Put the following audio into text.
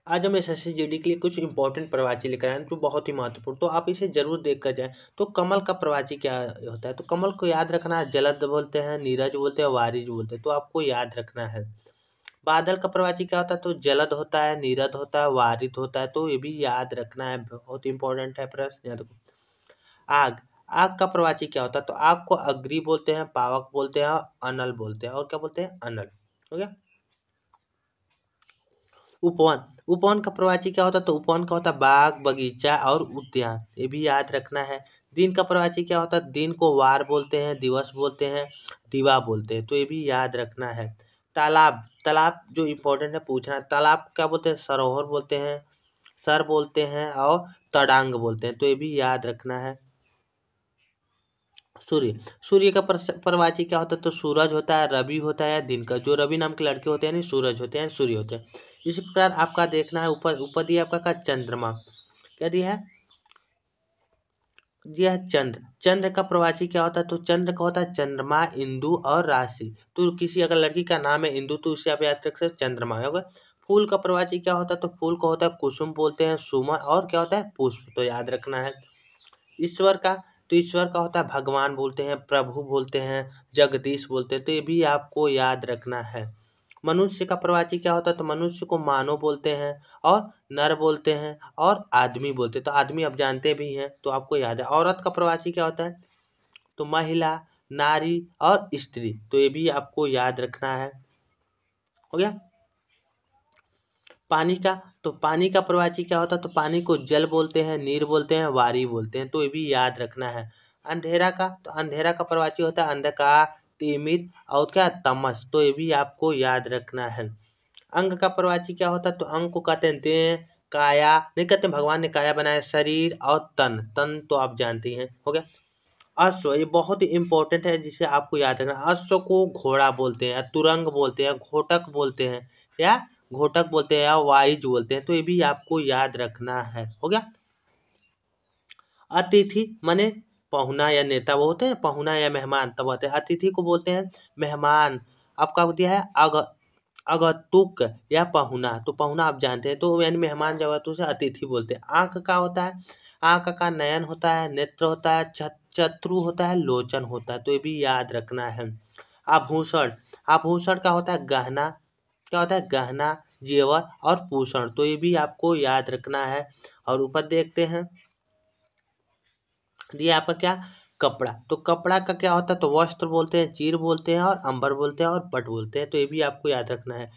आज हम SSC GD के लिए कुछ इंपॉर्टेंट प्रवाची लेकर आए हैं जो बहुत ही महत्वपूर्ण, तो आप इसे जरूर देख कर जाएं। तो कमल का प्रवाची क्या होता है? तो कमल को याद रखना है, जलद बोलते हैं, नीरज बोलते हैं, वारिज बोलते हैं, तो आपको याद रखना है। बादल का प्रवाची क्या होता है? तो जलद होता है, नीरद होता है, वारिद होता है, तो ये भी याद रखना है, बहुत इंपॉर्टेंट है प्रश्न, याद रखो। आग, आग का प्रवाची क्या होता है? तो आग को अग्नि बोलते हैं, पावक बोलते हैं और अनल बोलते हैं। और क्या बोलते हैं? अनल। हो गया। उपवन, उपवन का प्रवाची क्या होता है? तो उपवन का होता है बाग, बगीचा और उद्यान, ये भी याद रखना है। दिन का प्रवाची क्या होता है? दिन को वार बोलते हैं, दिवस बोलते हैं, दिवा बोलते हैं, तो ये भी याद रखना है। तालाब, तालाब जो इम्पोर्टेंट है पूछना है, तालाब को क्या बोलते हैं? सरोवर बोलते हैं, सर बोलते हैं और तड़ांग बोलते हैं, तो ये भी याद रखना है। सूर्य, सूर्य का प्रवाची क्या होता है? तो सूरज होता है, रवि होता है, दिन का, जो रवि नाम के लड़के होते हैं नहीं, सूरज होते हैं, सूर्य होते हैं। इसी प्रकार आपका देखना है, ऊपर ऊपर दिया आपका का चंद्रमा, क्या दिया है? दिया है चंद्र। चंद्र का प्रवाची क्या होता है? तो चंद्र का होता है चंद्रमा, इंदु और राशि। तो किसी अगर लड़की का नाम है इंदु तो उसे आप याद रख सकते, चंद्रमा होगा। फूल का प्रवाची क्या होता है? तो फूल का होता है कुसुम बोलते हैं, सुमन और क्या होता है? पुष्प, तो याद रखना है। ईश्वर का, तो ईश्वर का होता है भगवान बोलते हैं, प्रभु बोलते हैं, जगदीश बोलते हैं, तो ये भी आपको याद रखना है। मनुष्य का प्रवाची क्या होता है? तो मनुष्य को मानव बोलते हैं और नर बोलते हैं और आदमी बोलते हैं, तो आदमी आप जानते भी हैं, तो आपको याद है। औरत का प्रवाची क्या होता है? तो महिला, नारी और स्त्री, तो ये भी आपको याद रखना है। हो गया। पानी का, तो पानी का प्रवाची क्या होता है? तो पानी को जल बोलते हैं, नीर बोलते हैं, वारी बोलते हैं, तो ये भी याद रखना है। अंधेरा का, तो अंधेरा का प्रवाची होता है अंधकार, तिमिर और क्या? तमस, तो ये भी आपको याद रखना है। अंग का प्रवाची क्या होता है? तो अंग को कहते हैं देह, काया नहीं कहते, भगवान ने काया बनाया, शरीर और तन, तन तो आप जानते हैं। हो गया। अश्व, ये बहुत ही इंपॉर्टेंट है जिसे आपको याद रखना। अश्व को घोड़ा बोलते हैं, तुरंग बोलते हैं, घोटक बोलते हैं, या घोटक बोलते हैं, या वाइज बोलते हैं, तो ये भी आपको याद रखना है। हो गया। अतिथि माने पहुना या नेता, वो होते हैं पहुना या मेहमान, तब होते हैं। अतिथि को बोलते हैं मेहमान। आपका दिया है अगतुक या पहुना, तो पहुना आप जानते हैं, तो यानी मेहमान जब आते हैं उसे अतिथि बोलते हैं। आंख का होता है, आंख का नयन होता है, नेत्र होता है, चत्रु होता है, लोचन होता है, तो ये भी याद रखना है। आभूषण, आभूषण का होता है गहना, क्या होता है? गहना, जेवर और भूषण, तो ये भी आपको याद रखना है। और ऊपर देखते हैं, दिया आपका क्या? कपड़ा, तो कपड़ा का क्या होता है? तो वस्त्र बोलते हैं, चीर बोलते हैं और अंबर बोलते हैं और पट बोलते हैं, तो ये भी आपको याद रखना है।